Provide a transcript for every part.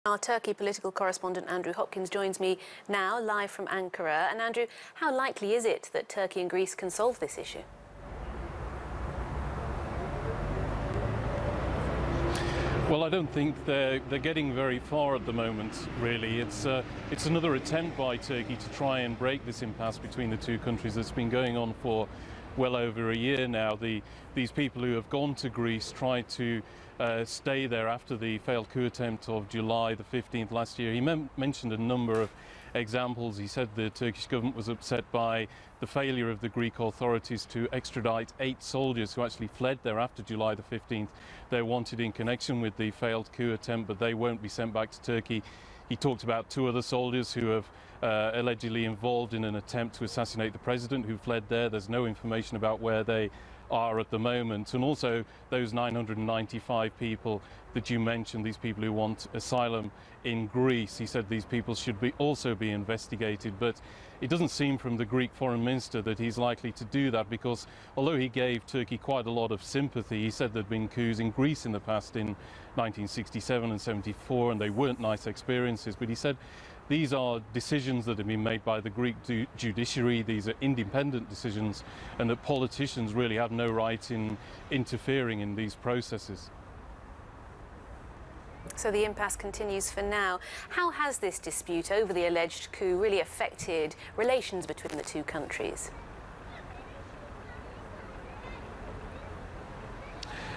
Our Turkey political correspondent Andrew Hopkins joins me now, live from Ankara. And Andrew, how likely is it that Turkey and Greece can solve this issue? Well, I don't think they're getting very far at the moment, really. It's another attempt by Turkey to try and break this impasse between the two countries that's been going on for well over a year now. These people who have gone to Greece tried to stay there after the failed coup attempt of July the 15th last year. He mentioned a number of examples. He said the Turkish government was upset by the failure of the Greek authorities to extradite 8 soldiers who actually fled there after July the 15th. They're wanted in connection with the failed coup attempt, but they won't be sent back to Turkey. He talked about 2 other soldiers who have allegedly involved in an attempt to assassinate the president who fled there. There's no information about where they are at the moment. And also those 995 people that you mentioned, these people who want asylum in Greece. He said these people should also be investigated, but it doesn't seem from the Greek foreign minister that he's likely to do that, because although he gave Turkey quite a lot of sympathy, he said there'd been coups in Greece in the past in 1967 and 74, and they weren't nice experiences. But he said these are decisions that have been made by the Greek judiciary. These are independent decisions, and that politicians really have no right in interfering in these processes. So the impasse continues for now. How has this dispute over the alleged coup really affected relations between the two countries?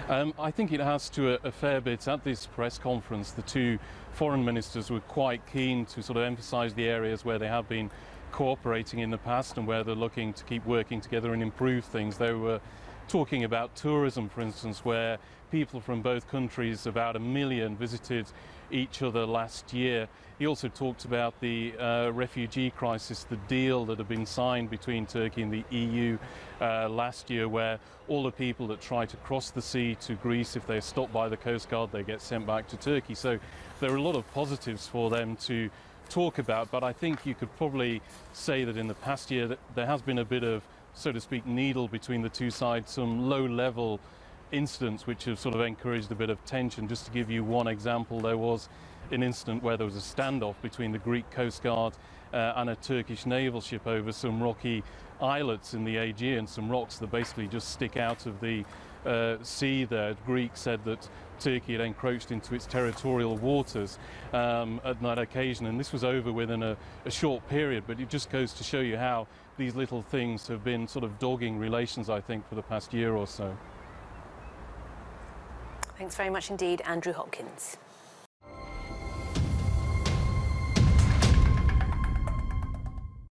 I think it has to a fair bit. At this press conference, the two foreign ministers were quite keen to sort of emphasise the areas where they have been cooperating in the past and where they're looking to keep working together and improve things. They were talking about tourism, for instance, where people from both countries, about 1 million, visited each other last year. He also talked about the refugee crisis, the deal that had been signed between Turkey and the EU last year, where all the people that try to cross the sea to Greece, if they're stopped by the Coast Guard, they get sent back to Turkey. So there are a lot of positives for them to talk about, but I think you could probably say that in the past year that there has been a bit of, so to speak, needle between the two sides, some low-level incidents which have sort of encouraged a bit of tension. Just to give you one example, there was an incident where there was a standoff between the Greek Coast Guard and a Turkish naval ship over some rocky islets in the Aegean, some rocks that basically just stick out of the sea there. Greek said that Turkey had encroached into its territorial waters at that occasion, and this was over within a short period, but it just goes to show you how these little things have been sort of dogging relations, I think, for the past year or so. Thanks very much indeed, Andrew Hopkins.